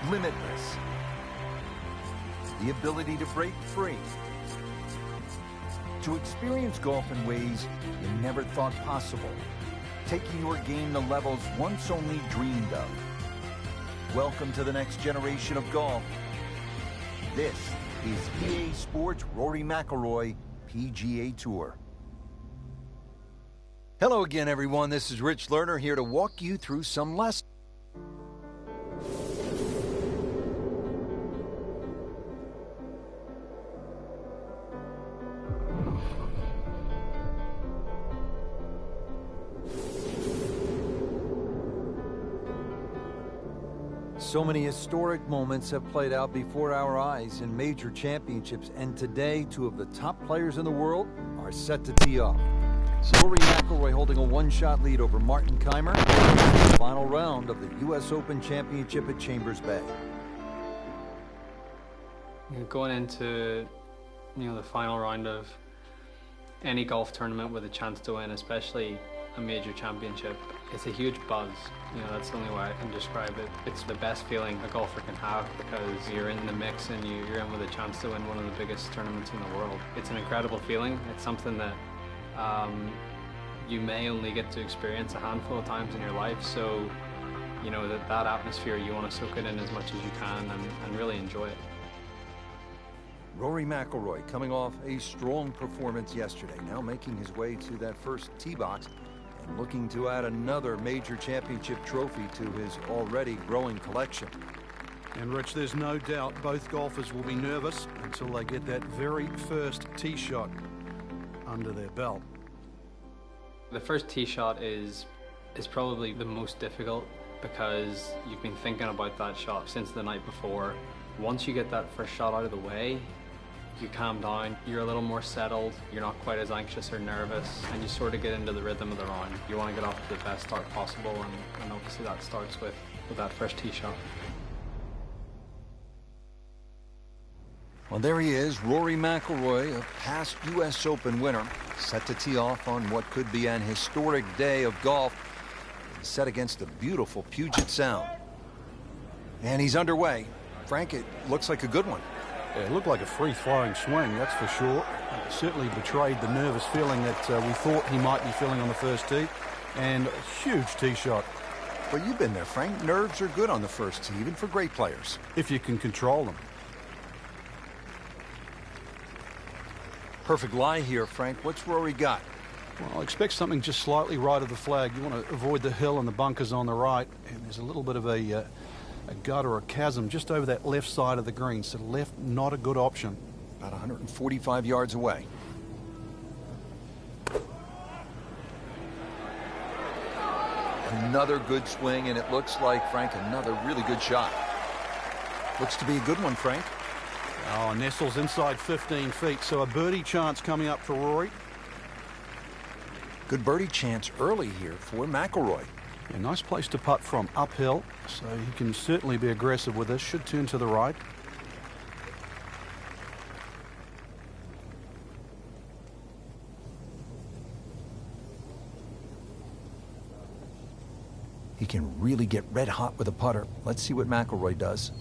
limitless. The ability to break free. To experience golf in ways you never thought possible. Taking your game to levels once only dreamed of. Welcome to the next generation of golf. This is EA Sports Rory McIlroy PGA Tour. Hello again, everyone. This is Rich Lerner here to walk you through some lessons. So many historic moments have played out before our eyes in major championships, and today, two of the top players in the world are set to tee off. Rory McIlroy holding a one-shot lead over Martin Kaymer in the final round of the U.S. Open Championship at Chambers Bay. Going into, the final round of any golf tournament with a chance to win, especially a major championship, it's a huge buzz. That's the only way I can describe it. It's the best feeling a golfer can have because you're in the mix and you're in with a chance to win one of the biggest tournaments in the world. It's an incredible feeling. It's something that you may only get to experience a handful of times in your life. So, that atmosphere, you want to soak it in as much as you can and really enjoy it. Rory McIlroy coming off a strong performance yesterday, now making his way to that first tee box and looking to add another major championship trophy to his already growing collection. And Rich, there's no doubt both golfers will be nervous until they get that very first tee shot under their belt. The first tee shot is probably the most difficult because you've been thinking about that shot since the night before. Once you get that first shot out of the way, you calm down, you're a little more settled, you're not quite as anxious or nervous, and you sort of get into the rhythm of the round. You want to get off to the best start possible, and obviously that starts with that first tee shot. Well, there he is, Rory McIlroy, a past U.S. Open winner, set to tee off on what could be an historic day of golf, set against the beautiful Puget Sound. And he's underway. Frank, it looks like a good one. Yeah, it looked like a free-flowing swing, that's for sure. It certainly betrayed the nervous feeling that we thought he might be feeling on the first tee. And a huge tee shot. Well, you've been there, Frank. Nerves are good on the first tee, even for great players. If you can control them. Perfect lie here, Frank. What's Rory got? Well, I expect something just slightly right of the flag. You want to avoid the hill and the bunkers on the right. And there's a little bit of a gut or a chasm just over that left side of the green. So left, not a good option. About 145 yards away. Another good swing, and it looks like, Frank, another really good shot. Looks to be a good one, Frank. Oh, nestles inside 15 feet, so a birdie chance coming up for Rory. Good birdie chance early here for McIlroy. A nice place to putt from uphill, so he can certainly be aggressive with this. Should turn to the right. He can really get red hot with a putter. Let's see what McIlroy does.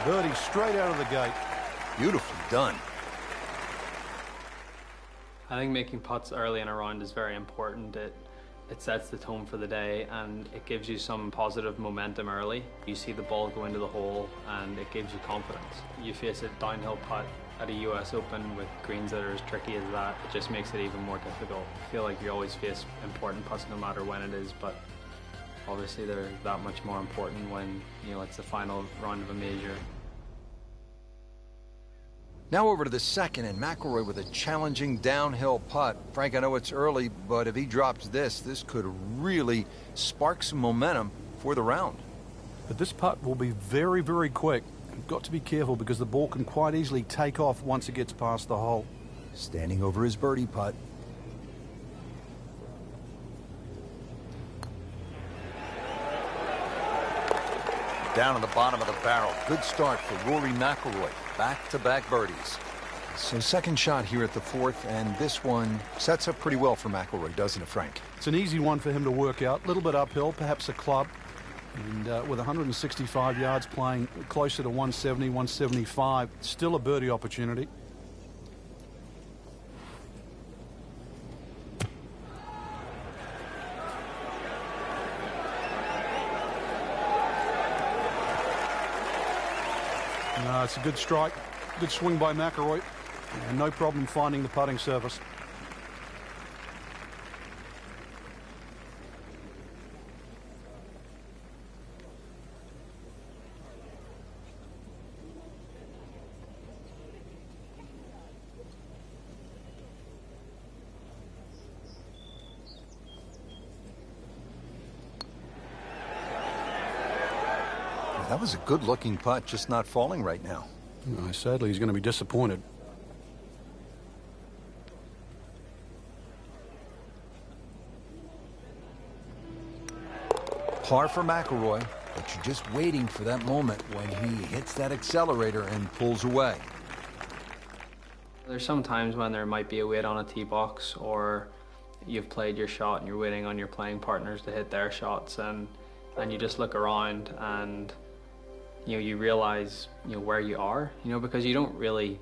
Birdie straight out of the gate. Beautifully done. I think making putts early in a round is very important. It sets the tone for the day and it gives you some positive momentum early. You see the ball go into the hole and it gives you confidence. You face a downhill putt at a US Open with greens that are as tricky as that. It just makes it even more difficult. I feel like you always face important putts no matter when it is, but obviously they're that much more important when it's the final round of a major. Now over to the second, and McIlroy with a challenging downhill putt. Frank, I know it's early, but if he drops this could really spark some momentum for the round. But this putt will be very, very quick. You've got to be careful because the ball can quite easily take off once it gets past the hole. Standing over his birdie putt. Down on the bottom of the barrel. Good start for Rory McIlroy. Back-to-back birdies. So second shot here at the fourth, and this one sets up pretty well for McIlroy, doesn't it, Frank? It's an easy one for him to work out. A little bit uphill, perhaps a club. And with 165 yards, playing closer to 170, 175, still a birdie opportunity. No, it's a good strike. Good swing by McIlroy. And no problem finding the putting surface. That was a good-looking putt, just not falling right now. Sadly, he's going to be disappointed. Par for McIlroy, but you're just waiting for that moment when he hits that accelerator and pulls away. There's some times when there might be a wait on a tee box, or you've played your shot and you're waiting on your playing partners to hit their shots, and you just look around and you realize where you are, because you don't really,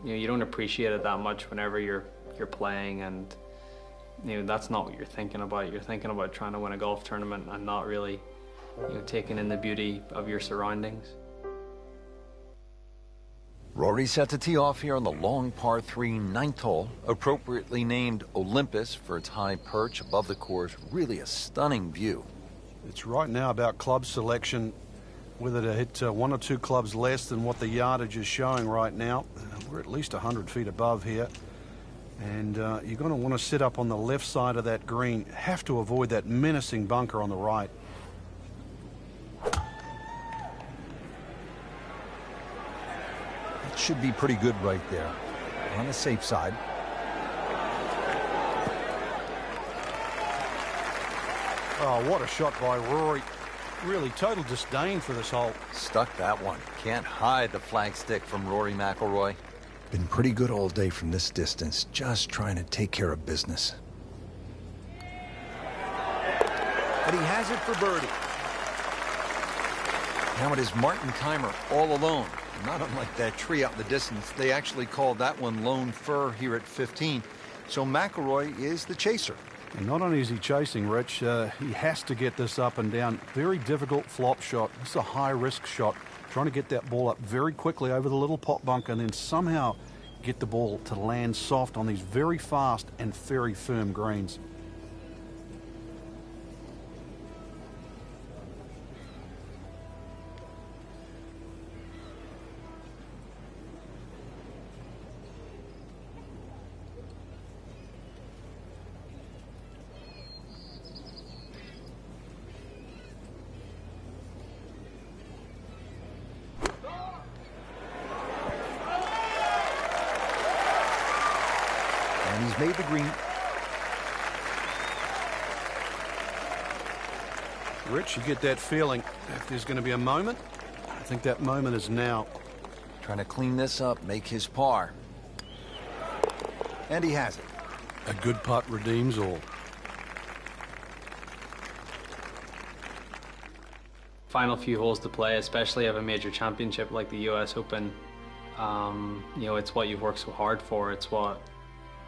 you don't appreciate it that much whenever you're playing, and that's not what you're thinking about. You're thinking about trying to win a golf tournament and not really taking in the beauty of your surroundings. Rory set to tee off here on the long par 3 ninth hole, appropriately named Olympus for its high perch above the course. Really a stunning view. It's right now about club selection, whether to hit one or two clubs less than what the yardage is showing right now. We're at least 100 feet above here. And you're going to want to sit up on the left side of that green. Have to avoid that menacing bunker on the right. It should be pretty good right there, on the safe side. Oh, what a shot by Rory. Really total disdain for this hole. Stuck that one. Can't hide the flagstick from Rory McIlroy. Been pretty good all day from this distance, just trying to take care of business. But he has it for birdie. Now it is Martin Keimer all alone. Not unlike that tree out in the distance. They actually called that one Lone Fir here at 15. So McIlroy is the chaser. And not only is he chasing, Rich, he has to get this up and down. Very difficult flop shot. This is a high-risk shot. Trying to get that ball up very quickly over the little pot bunker and then somehow get the ball to land soft on these very fast and very firm greens. And he's made the green. Rich, you get that feeling if there's going to be a moment. I think that moment is now. Trying to clean this up, make his par. And he has it. A good putt redeems all. Final few holes to play, especially of a major championship like the US Open. It's what you've worked so hard for. It's what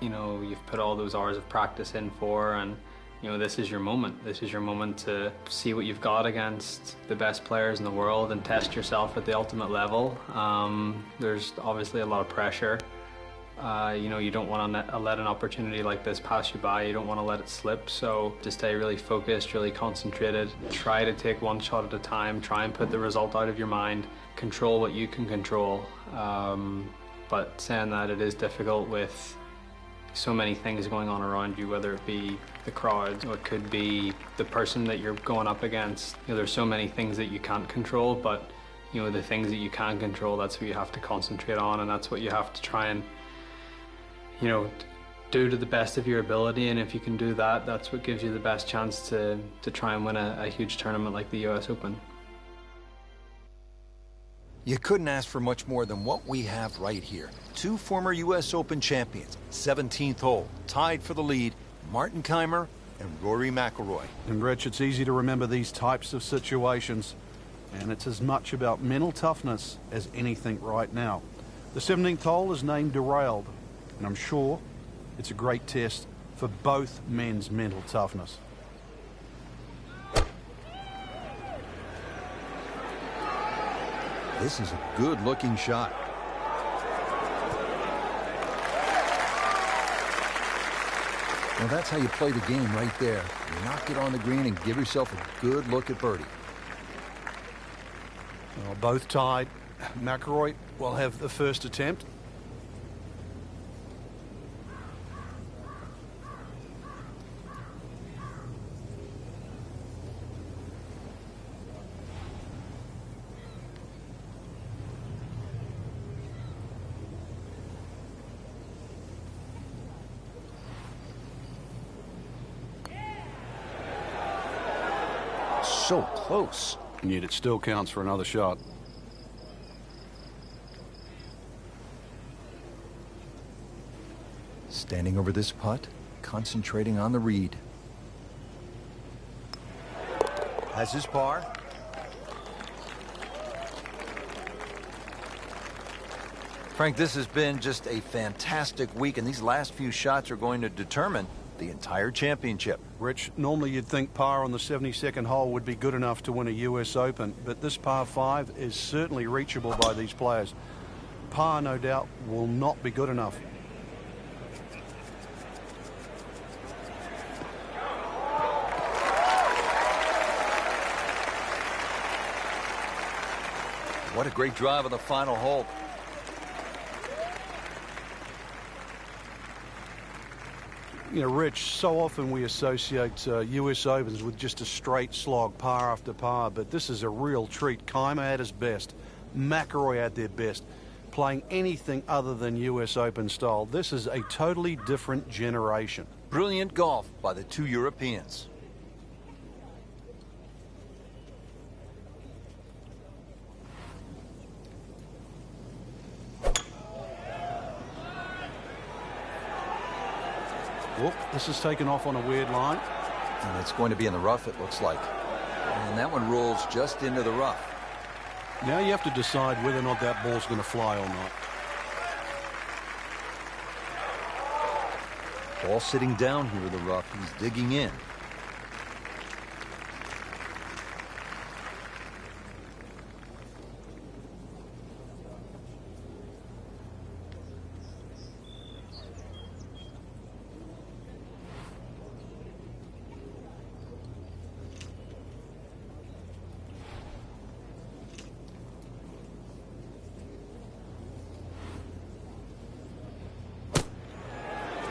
you've put all those hours of practice in for, and this is your moment. This is your moment to see what you've got against the best players in the world and test yourself at the ultimate level. There's obviously a lot of pressure. You don't want to let an opportunity like this pass you by. You don't want to let it slip. So to stay really focused, really concentrated, try to take one shot at a time, try and put the result out of your mind, control what you can control. But saying that, it is difficult with so many things going on around you, whether it be the crowd or it could be the person that you're going up against. There's so many things that you can't control, but the things that you can control, that's what you have to concentrate on, and that's what you have to try and do to the best of your ability. And if you can do that, that's what gives you the best chance to try and win a huge tournament like the US Open. You couldn't ask for much more than what we have right here. Two former U.S. Open champions, 17th hole, tied for the lead, Martin Kaymer and Rory McIlroy. And Rich, it's easy to remember these types of situations, and it's as much about mental toughness as anything right now. The 17th hole is named Derailed, and I'm sure it's a great test for both men's mental toughness. This is a good-looking shot. Well, that's how you play the game right there. You knock it on the green and give yourself a good look at birdie. Well, both tied. McIlroy will have the first attempt. So close. And yet it still counts for another shot. Standing over this putt, concentrating on the read. Has his par. Frank, this has been just a fantastic week, and these last few shots are going to determine the entire championship. Rich, normally you'd think par on the 72nd hole would be good enough to win a U.S. Open, but this par 5 is certainly reachable by these players. Par, no doubt, will not be good enough. What a great drive on the final hole. You know, Rich, so often we associate U.S. Opens with just a straight slog, par after par, but this is a real treat. Kaymer at his best, McIlroy at their best, playing anything other than U.S. Open style. This is a totally different generation. Brilliant golf by the two Europeans. Whoop, this is taken off on a weird line. And it's going to be in the rough, it looks like. And that one rolls just into the rough. Now you have to decide whether or not that ball's going to fly or not. Ball sitting down here in the rough. He's digging in.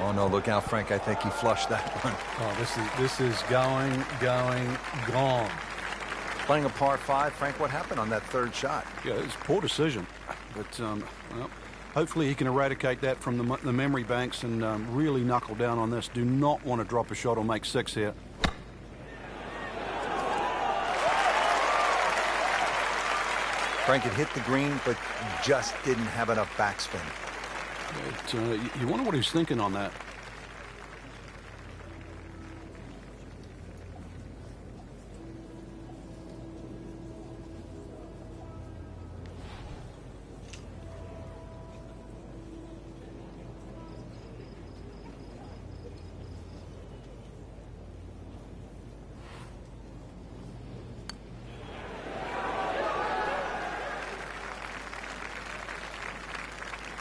Oh, no, look out, Frank. I think he flushed that one. Oh, this is going, gone. Playing a par 5, Frank, what happened on that third shot? Yeah, it's a poor decision. But, well, hopefully he can eradicate that from the memory banks and really knuckle down on this. Do not want to drop a shot or make 6 here. Frank had hit the green, but just didn't have enough backspin. But, you wonder what he's thinking on that.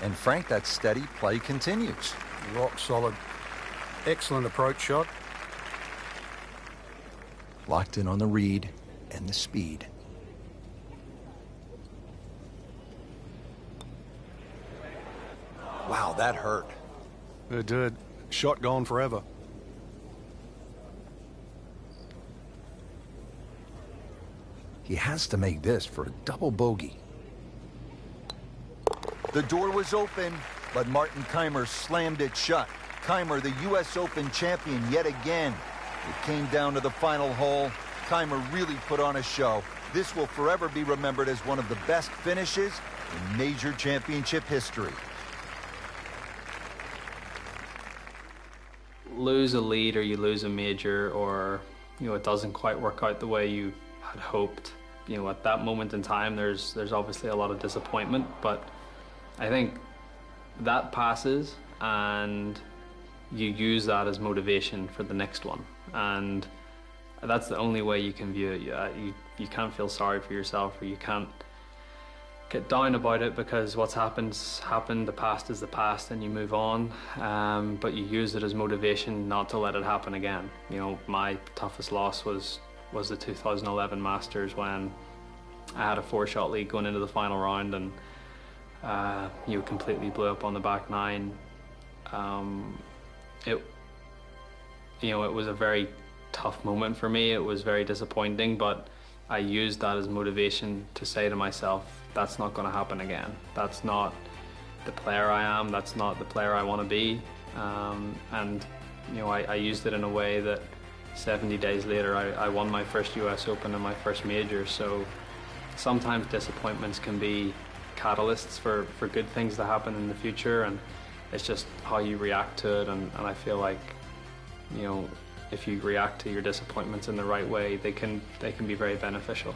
And Frank, that steady play continues. Rock solid. Excellent approach shot. Locked in on the read and the speed. Wow, that hurt. It did. Shot gone forever. He has to make this for a double bogey. The door was open, but Martin Kaymer slammed it shut. Kaymer, the U.S. Open champion yet again. It came down to the final hole, old-timer really put on a show. This will forever be remembered as one of the best finishes in major championship history. Lose a lead or you lose a major, or it doesn't quite work out the way you had hoped. At that moment in time, there's obviously a lot of disappointment, but I think that passes and you use that as motivation for the next one, and that's the only way you can view it. You can't feel sorry for yourself, or you can't get down about it, because what's happened's happened. The past is the past, and you move on. But you use it as motivation not to let it happen again. My toughest loss was the 2011 Masters, when I had a 4-shot lead going into the final round, and completely blew up on the back nine. It was a very tough moment for me. It was very disappointing, but I used that as motivation to say to myself, that's not going to happen again. That's not the player I am. That's not the player I want to be. I used it in a way that 70 days later, I won my first US Open and my first major. So sometimes disappointments can be catalysts for good things to happen in the future, and it's just how you react to it. And I feel like, if you react to your disappointments in the right way, they can be very beneficial.